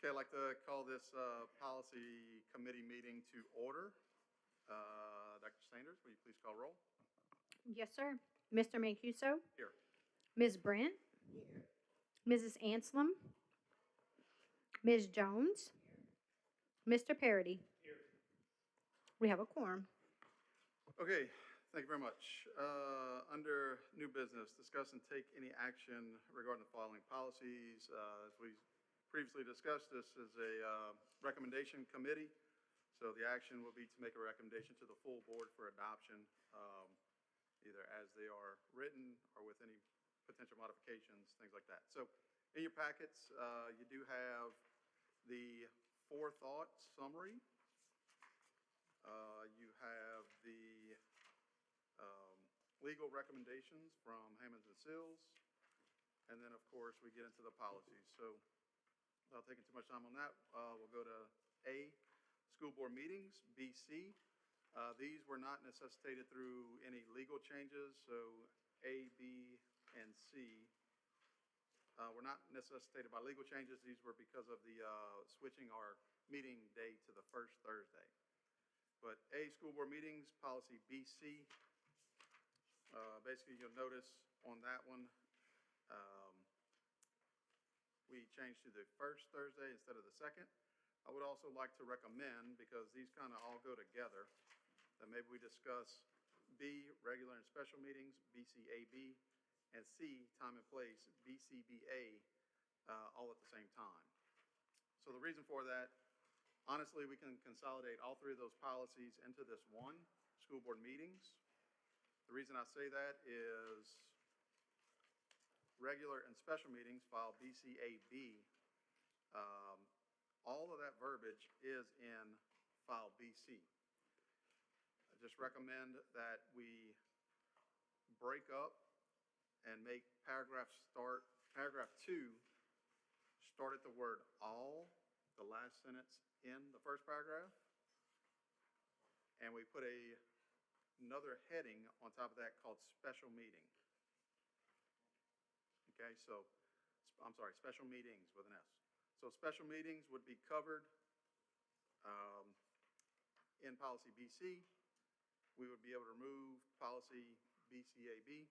Okay, I'd like to call this policy committee meeting to order. Dr. Sanders, will you please call roll? Yes, sir. Mr. Mancuso, Here. Ms. Brent, Mrs. Anselm, Ms. Jones, Mr. Parity. We have a quorum. Okay, thank you very much. Under new business, discuss and take any action regarding the following policies. As we previously discussed, this is a recommendation committee. So the action will be to make a recommendation to the full board for adoption, either as they are written or with any potential modifications, things like that. So in your packets, you do have the forethought summary. You have the legal recommendations from Hammonds and Sills. And then, of course, we get into the policies. So without taking too much time on that, we'll go to A, school board meetings, BC. These were not necessitated through any legal changes, so A, B, and C were not necessitated by legal changes. These were because of the switching our meeting day to the first Thursday. But A, school board meetings, policy BC. Basically, you'll notice on that one, we changed to the first Thursday instead of the second. I would also like to recommend, because these kind of all go together, that maybe we discuss B, regular and special meetings, BCAB, and C, time and place, BCBA, all at the same time. So the reason for that, honestly, we can consolidate all three of those policies into this one, school board meetings. The reason I say that is regular and special meetings, file BCAB, all of that verbiage is in file BC. I just recommend that we break up and make paragraph 2 start at the word all, the last sentence in the first paragraph, and we put another heading on top of that called special meeting. Okay, so, I'm sorry, special meetings with an S. So special meetings would be covered in policy BC. We would be able to remove policy BCAB.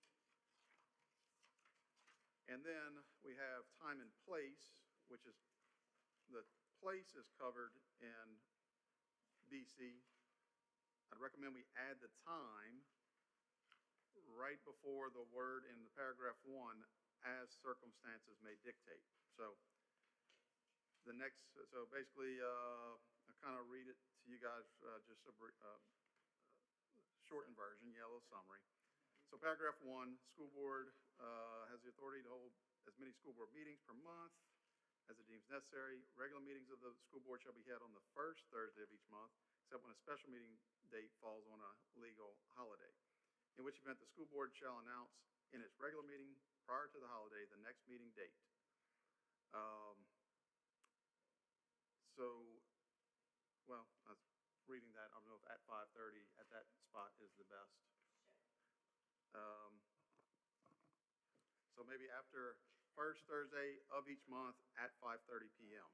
And then we have time and place, which is, the place is covered in BC. I'd recommend we add the time right before the word in the paragraph 1, as circumstances may dictate. So the next, so basically, I kind of read it to you guys, just a shortened version, yellow summary. So paragraph 1, school board has the authority to hold as many school board meetings per month as it deems necessary. Regular meetings of the school board shall be held on the first Thursday of each month, except when a special meeting date falls on a legal holiday, in which event the school board shall announce in its regular meeting prior to the holiday the next meeting date. Well, I was reading that. I don't know if at 5:30 at that spot is the best. So maybe after first Thursday of each month at 5:30 p.m.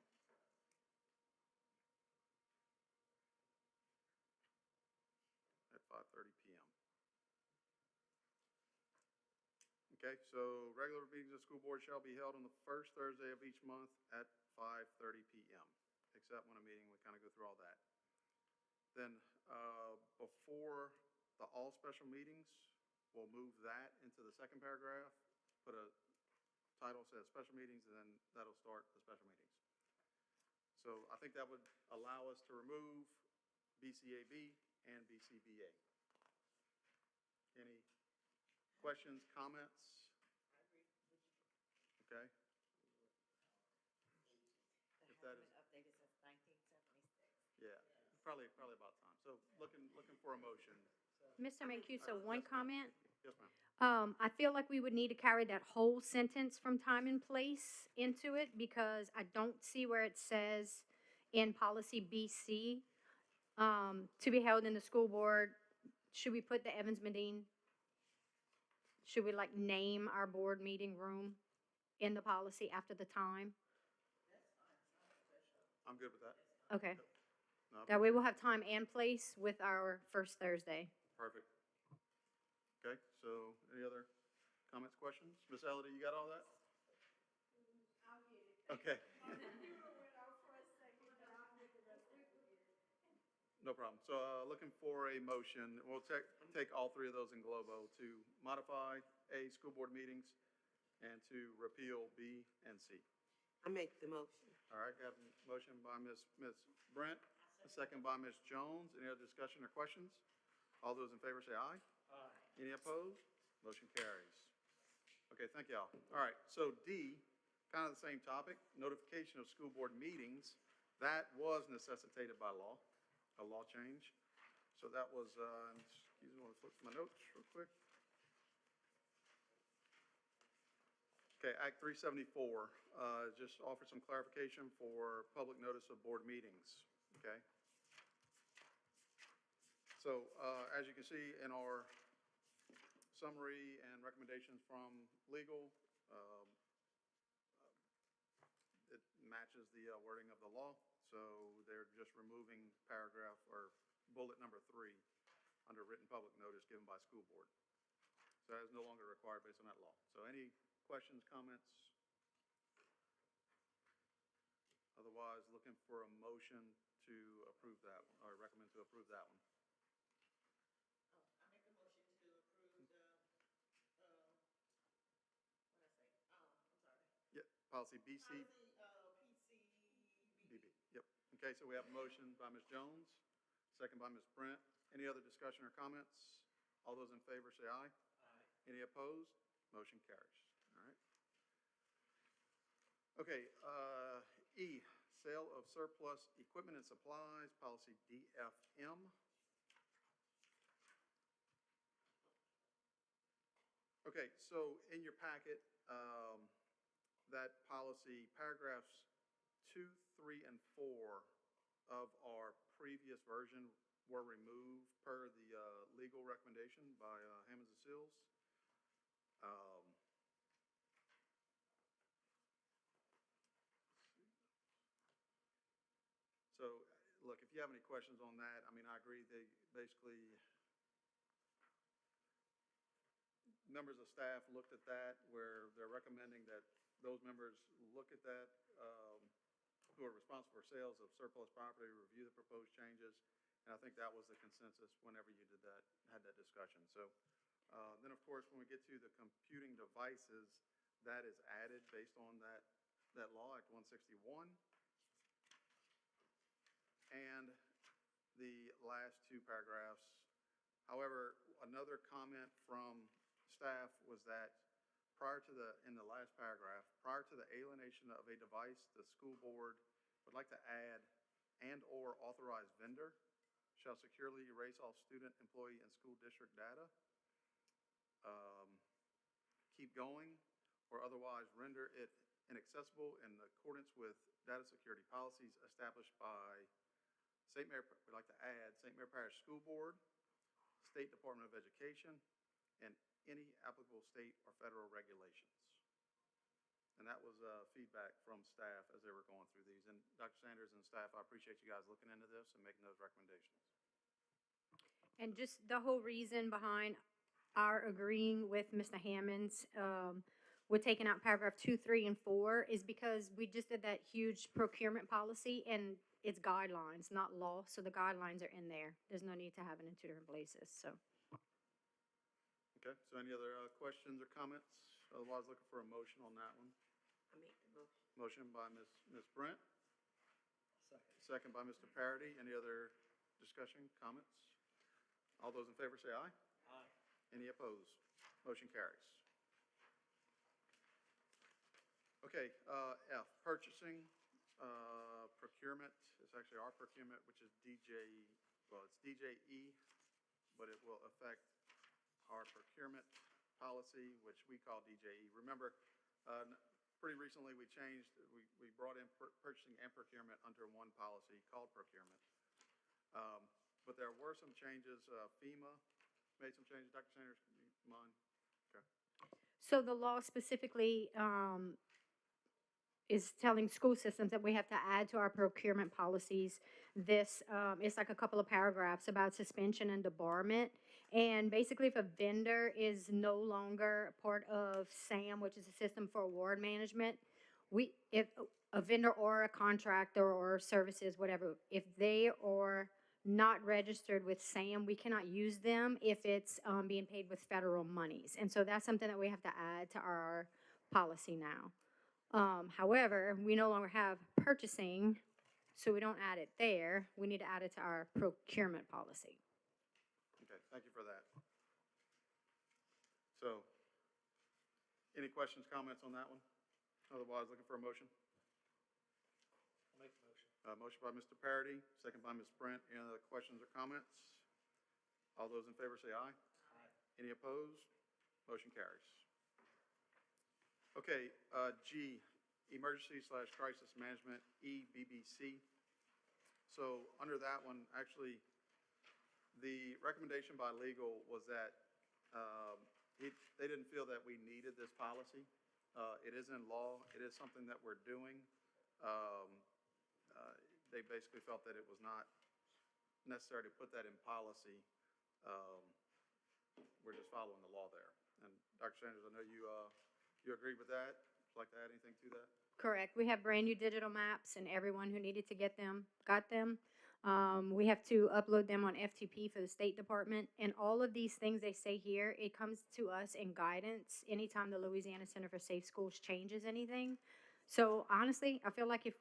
At 5:30 p.m. Okay, so regular meetings of the school board shall be held on the first Thursday of each month at 5:30 p.m., except when a meeting, we kind of go through all that. Then before the all special meetings, we'll move that into the second paragraph, put a title says special meetings, and then that'll start the special meetings. So I think that would allow us to remove BCAB and BCBA. Any questions, comments? Okay. If that is updated since 1976. Yeah, probably about time. So looking for a motion. Mr. Mancuso, one comment. Yes, ma'am. I feel like we would need to carry that whole sentence from time and place into it because I don't see where it says in policy BC, to be held in the school board. Should we put the Evans Medine? Should we like name our board meeting room in the policy after the time? That's fine, it's not official. I'm good with that. Okay. No, That way we'll have time and place with our first Thursday. perfect. Okay, so any other comments, questions? Miss Elodie, you got all that? Okay. No problem. So, looking for a motion, we'll take all three of those in globo to modify A, school board meetings, and to repeal B and C. I make the motion. All right, got a motion by Ms. Brent, a second by Ms. Jones. Any other discussion or questions? All those in favor say aye. Aye. Any opposed? Motion carries. Okay, thank y'all. All right, so D, kind of the same topic, notification of school board meetings. That was necessitated by law, a law change. So that was, excuse me, I want to flip to my notes real quick. Okay, Act 374, just offer some clarification for public notice of board meetings, okay? So, as you can see in our summary and recommendations from legal, it matches the wording of the law. So they're just removing paragraph or bullet number 3 under written public notice given by school board. So that is no longer required based on that law. So any questions, comments? Otherwise, looking for a motion to approve that one, or recommend to approve that one. I make a motion to approve the, Yep, policy BC. BB, yep. Okay, so we have a motion by Ms. Jones, second by Ms. Brent. Any other discussion or comments? All those in favor say aye. Aye. Any opposed? Motion carries. All right. Okay, E, sale of surplus equipment and supplies, policy DFM. Okay, so in your packet, that policy, paragraphs 2, 3, and 4 of our previous version were removed per the legal recommendation by Hammonds and Sills. So, look, if you have any questions on that, I mean, I agree, they basically, members of staff looked at that where they're recommending that those members look at that, who are responsible for sales of surplus property, review the proposed changes. And I think that was the consensus whenever you did that, had that discussion. So then, of course, when we get to the computing devices, that is added based on that law, Act 161. And the last 2 paragraphs. However, another comment from staff was that in the last paragraph, prior to the alienation of a device, the school board would like to add and/or authorized vendor shall securely erase all student, employee, and school district data, keep going, or otherwise render it inaccessible in accordance with data security policies established by St. Mary, we'd like to add St. Mary Parish School Board, State Department of Education, and any applicable state or federal regulations. And that was feedback from staff as they were going through these. And Dr. Sanders and staff, I appreciate you guys looking into this and making those recommendations. And just the whole reason behind our agreeing with Mr. Hammonds with taking out paragraph 2, 3, and 4 is because we just did that huge procurement policy and it's guidelines, not law. So the guidelines are in there. There's no need to have it in 2 different places. So. Okay, so any other questions or comments? Otherwise, looking for a motion on that one. I make the motion. Motion by Ms. Brent. Second by Mr. Parity. Any other discussion, comments? All those in favor say aye. Aye. Any opposed? Motion carries. Okay, F, purchasing, procurement. It's actually our procurement, which is it's DJE, but it will affect our procurement policy, which we call DJE. Remember, pretty recently we changed, we brought in purchasing and procurement under one policy called procurement. But there were some changes. FEMA made some changes. Dr. Sanders, you mind? Okay. So the law specifically is telling school systems that we have to add to our procurement policies this, it's like a couple of paragraphs about suspension and debarment. And basically, if a vendor is no longer part of SAM, which is a system for award management, if a vendor or a contractor or services, whatever, if they are not registered with SAM, we cannot use them if it's being paid with federal monies. And so that's something that we have to add to our policy now. However, we no longer have purchasing, so we don't add it there. We need to add it to our procurement policy. Okay, thank you for that. So, any questions, comments on that one? Otherwise, looking for a motion? I'll make the motion. Motion by Mr. Parity, second by Ms. Brent. Any other questions or comments? All those in favor say aye. Aye. Any opposed? Motion carries. Okay, G, Emergency/Crisis Management, EBBC. So under that one, actually, the recommendation by legal was that they didn't feel that we needed this policy. It is in law. It is something that we're doing. They basically felt that it was not necessary to put that in policy. We're just following the law there. And Dr. Sanders, I know you agree with that? Would you like to add anything to that? Correct. We have brand new digital maps, and everyone who needed to get them got them. We have to upload them on FTP for the State Department. And all of these things they say here, it comes to us in guidance anytime the Louisiana Center for Safe Schools changes anything. So honestly, I feel like if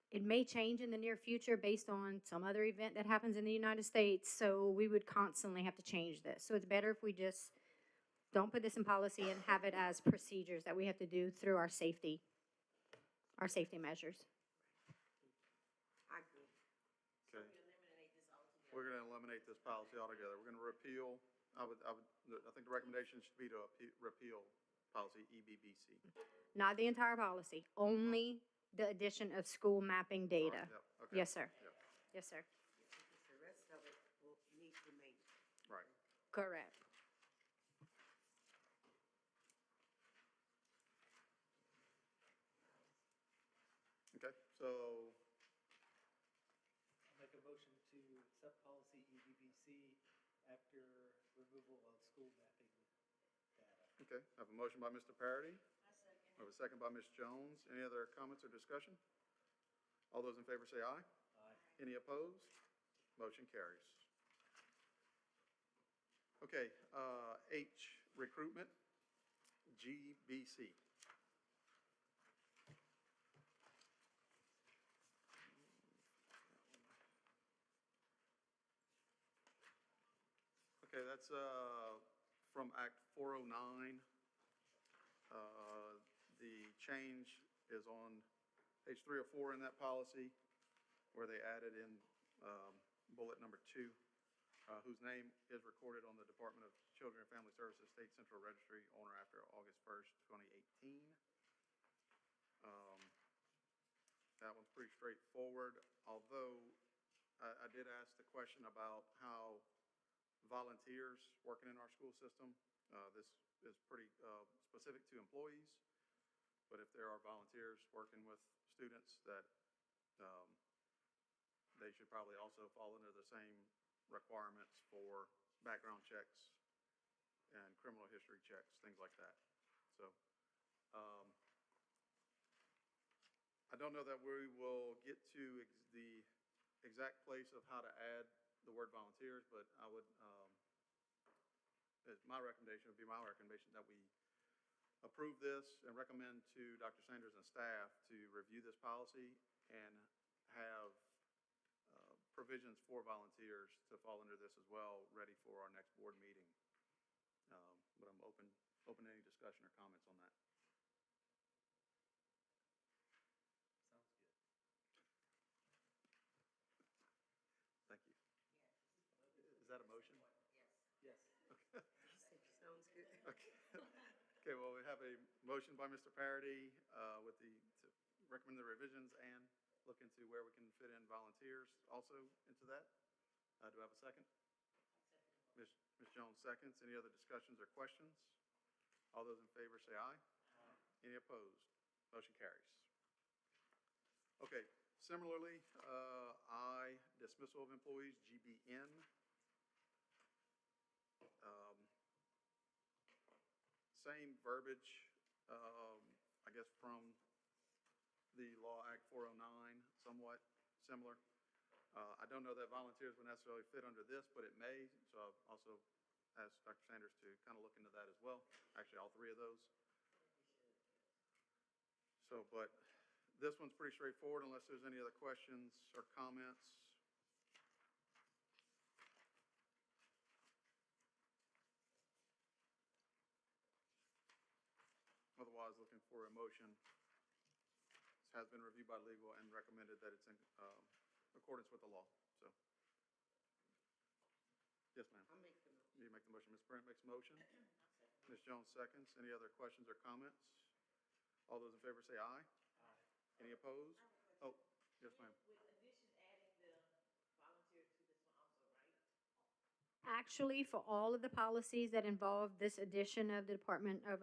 it may change in the near future based on some other event that happens in the United States, so we would constantly have to change this. So it's better if we just don't put this in policy and have it as procedures that we have to do through our safety measures. I agree. Okay. Eliminate this altogether. We're going to eliminate this policy altogether. We're going to repeal, I think the recommendation should be to repeal policy EBBC. Not the entire policy, only the addition of school mapping data. Yep, okay. Yes, sir. Yep, Yes, sir. Because the rest of it will need to remain. right. Correct. Okay, so, I'll make a motion to accept policy EBBC after removal of school mapping data. okay, I have a motion by Mr. Parity. I second. I have a second by Ms. Jones. Any other comments or discussion? All those in favor say aye. Aye. Any opposed? Motion carries. Okay, H, recruitment, GBC. Okay, that's from Act 409. The change is on page 3 or 4 in that policy, where they added in bullet number 2, whose name is recorded on the Department of Children and Family Services State Central Registry on or after August 1st, 2018. That one's pretty straightforward, although I did ask the question about how volunteers working in our school system, this is pretty specific to employees, but if there are volunteers working with students, that they should probably also fall under the same requirements for background checks and criminal history checks, things like that. So I don't know that we will get to the exact place of how to add the word volunteers, but I would, my recommendation would be that we approve this and recommend to Dr. Sanders and staff to review this policy and have provisions for volunteers to fall under this as well, ready for our next board meeting. But I'm open to any discussion or comments on that. Sounds good. Thank you. Is that a motion? Yes. Sounds good. Okay. Okay, well, we have a motion by Mr. Parity to recommend the revisions and look into where we can fit in volunteers also into that. Do I have a second? Ms. Jones seconds. Any other discussions or questions? All those in favor say aye. Aye. Any opposed? Motion carries. Okay, similarly, I, dismissal of employees, GBN. Um, Same verbiage, I guess, from the Law Act 409, somewhat similar. I don't know that volunteers would necessarily fit under this, but it may, so I've also asked Dr. Sanders to kind of look into that as well. Actually, all three of those. So, but this one's pretty straightforward unless there's any other questions or comments. Otherwise, looking for a motion. This has been reviewed by legal and recommended that it's in accordance with the law, so. Yes, ma'am. I'll make the motion. You make the motion. Ms. Brent makes a motion. Ms. Jones seconds. Any other questions or comments? All those in favor say aye. Aye. Any opposed? Oh, yes, ma'am. With addition adding the volunteer to this one also, right? Actually, for all of the policies that involve this edition of the Department of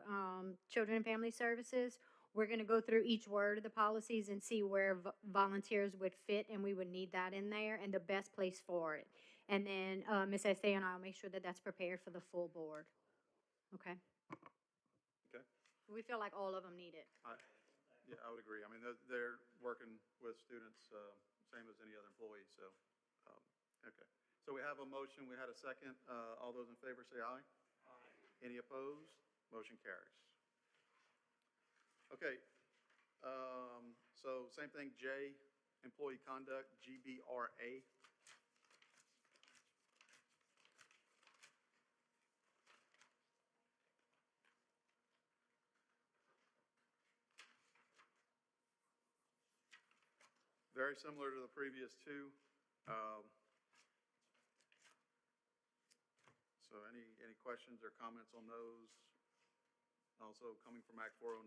Children and Family Services, we're going to go through each word of the policies and see where volunteers would fit, and we would need that in there, and the best place for it. And then Ms. Estee and I will make sure that that's prepared for the full board. Okay? Okay. We feel like all of them need it. Yeah, I would agree. I mean, they're working with students, same as any other employee, so, okay. So we have a motion, we had a second. All those in favor say aye. Aye. Any opposed? Motion carries. Okay, so same thing, J, employee conduct, GBRA. Very similar to the previous two. So any questions or comments on those? Also coming from Act 409.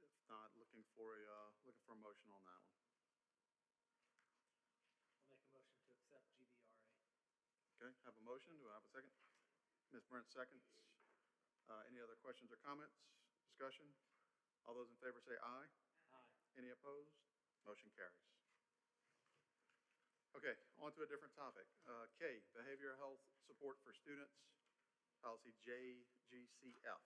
If not, looking for a motion on that one. I'll make a motion to accept GBRA. Okay, have a motion. Do I have a second? Ms. Brent seconds. Any other questions or comments, discussion? All those in favor say aye. Aye. Any opposed? Motion carries. Okay, on to a different topic. K, behavioral health support for students, policy JGCF.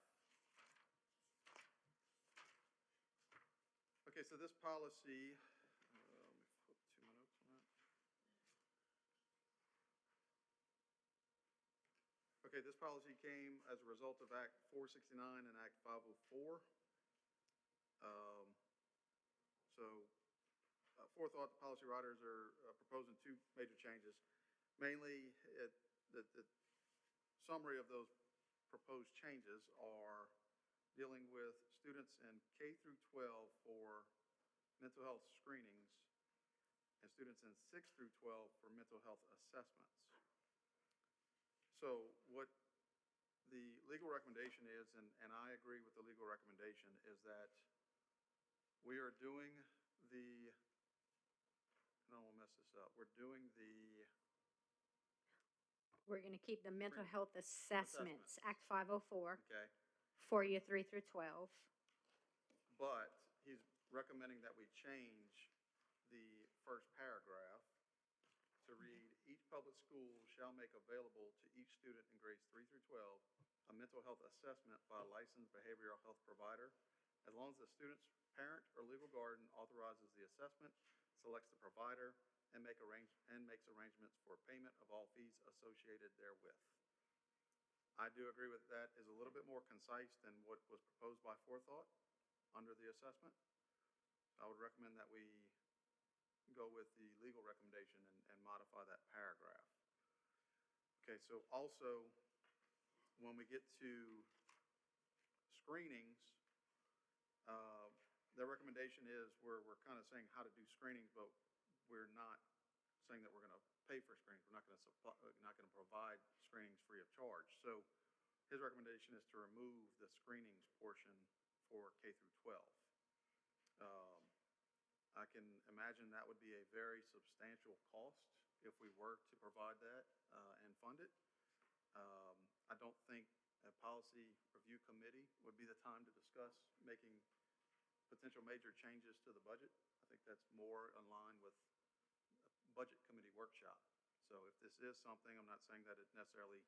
Okay, so this policy, let me flip to my notes on that. Okay, this policy came as a result of Act 469 and Act 504. So, forethought, the policy writers are proposing two major changes. Mainly, the summary of those proposed changes are dealing with students in K through 12 for mental health screenings and students in 6 through 12 for mental health assessments. So what the legal recommendation is, and I agree with the legal recommendation, is that we are doing the, I don't want to mess this up, we're doing the, We're going to keep the mental health assessments, Act 504, okay, for year 3 through 12. but he's recommending that we change the first paragraph to read, each public school shall make available to each student in grades 3 through 12 a mental health assessment by a licensed behavioral health provider, as long as the student's parent or legal guardian authorizes the assessment, selects the provider, and makes arrangements for payment of all fees associated therewith. I do agree with that is a little bit more concise than what was proposed by Forethought under the assessment. I would recommend that we go with the legal recommendation and modify that paragraph. Okay, so also, when we get to screenings, their recommendation is we're kind of saying how to do screenings, but we're not saying that we're going to pay for screenings. We're not going to provide screenings free of charge. So his recommendation is to remove the screenings portion for K through 12. Um, I can imagine that would be a very substantial cost if we were to provide that and fund it. I don't think a policy review committee would be the time to discuss making potential major changes to the budget. I think that's more in line with a budget committee workshop. So if this is something, I'm not saying that it necessarily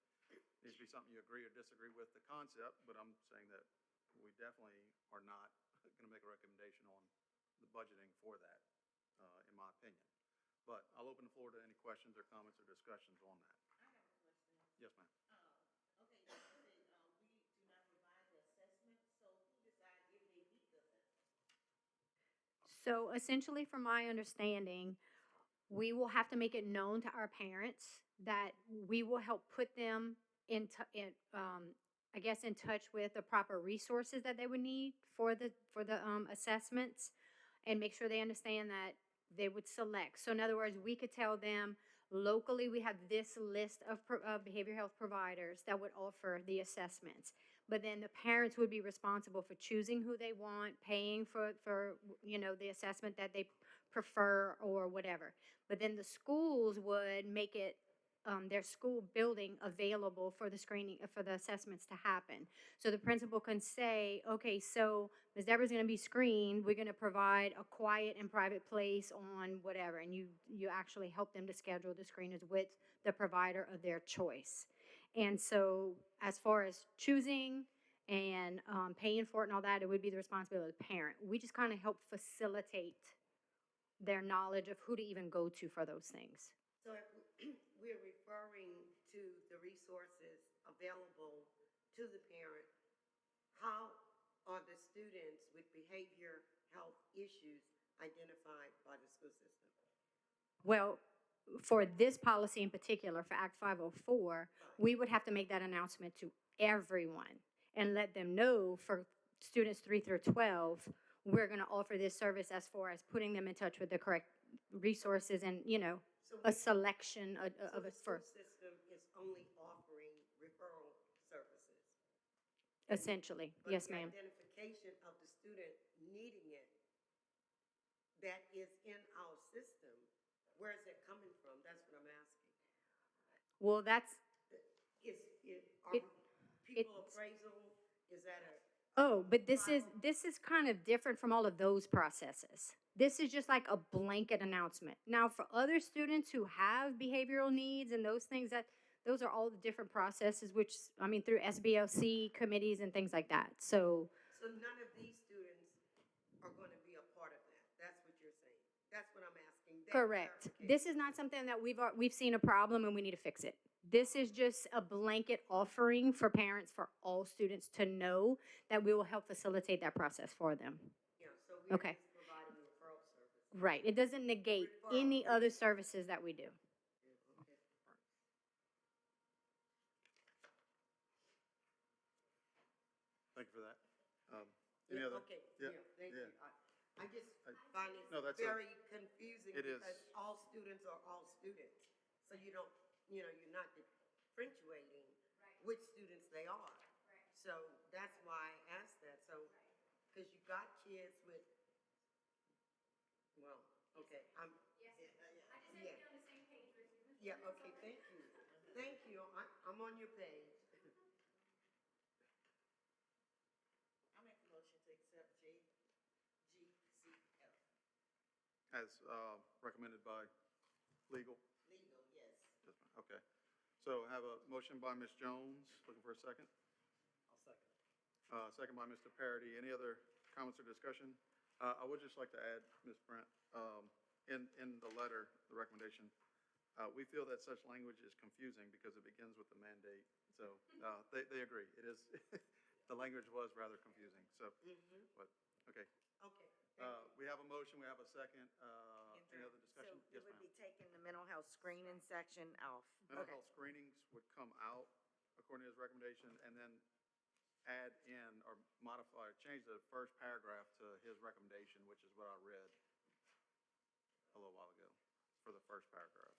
needs to be something you agree or disagree with the concept, but I'm saying that we definitely are not going to make a recommendation on the budgeting for that, in my opinion. But I'll open the floor to any questions or comments or discussions on that. I have a question. Yes, ma'am. Okay, you said, we do not provide the assessment, so who decides if they meet the assessment? So essentially, from my understanding, we will have to make it known to our parents that we will help put them I guess, in touch with the proper resources that they would need for the assessments, and make sure they understand that they would select. So in other words, we could tell them locally we have this list of behavioral health providers that would offer the assessments. But then the parents would be responsible for choosing who they want, paying for the assessment that they prefer or whatever. But then the schools would make it their school building available for the screening, for the assessments to happen. So the principal can say, okay, so Ms. Deborah's going to be screened. We're going to provide a quiet and private place on whatever, and you actually help them to schedule the screeners with the provider of their choice. And so as far as choosing and paying for it and all that, it would be the responsibility of the parent. We just kind of help facilitate their knowledge of who to even go to for those things. So if we're referring to the resources available to the parent, how are the students with behavior health issues identified by the school system? Well, for this policy in particular, for Act 504, we would have to make that announcement to everyone and let them know for students 3 through 12, we're going to offer this service as far as putting them in touch with the correct resources and, a selection of the it school for, system is only offering referral services. essentially. Yes, ma'am. But the identification of the student needing it, that is in our system, where is it coming from? That's what I'm asking. Well, that's, Are people appraisal, is that but this is kind of different from all of those processes. This is just like a blanket announcement. Now, for other students who have behavioral needs and those things, those are all the different processes, which, through SBLC committees and things like that. So none of these students are going to be a part of that? That's what you're saying? That's what I'm asking. correct. This is not something that we've seen a problem and we need to fix it. This is just a blanket offering for parents, for all students to know that we will help facilitate that process for them. Yeah, so we're Okay. just providing referral service. Right. It doesn't negate any other services that we do. Okay. Thank you for that. Any other? Okay, Yeah, thank yeah. you. I just find it No, that's very confusing it is. because all students are all students. So you don't, you're not differentiating which students they are. So that's why I asked that. So, because you got kids with, well, okay, I'm. Yeah. Yeah, okay, thank you. Thank you, I'm on your page. I make a motion to accept JGCF. As recommended by legal? Legal, yes. Yes, ma'am. Okay. So I have a motion by Ms. Jones. Looking for a second? I'll second. Second by Mr. Parity. Any other comments or discussion? I would just like to add, Ms. Brent, in the letter, the recommendation, we feel that such language is confusing because it begins with the mandate. So they agree. It is, the language was rather confusing. So, but, okay. Okay. We have a motion. We have a second. Any other discussion? So Yes, it would ma'am. be taking the mental health screening section off. Mental Okay. health screenings would come out according to his recommendation, and then add in or modify or change the first paragraph to his recommendation, which is what I read a little while ago for the first paragraph.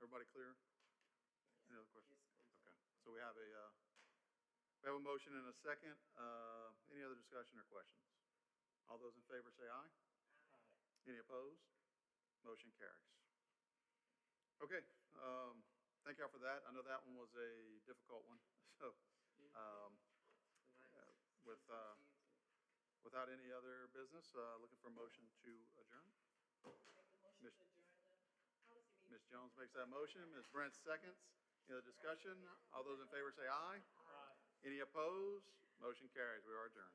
Everybody clear? Any other questions? Okay, so we have a We have a motion and a second. Any other discussion or questions? All those in favor say aye. Any opposed? Motion carries. Okay, thank y'all for that. I know that one was a difficult one, so, without any other business, looking for a motion to adjourn. Ms. Ms. Jones makes that motion, Ms. Brent seconds. Any other discussion? All those in favor say aye. Any opposed? Motion carries. We are adjourned.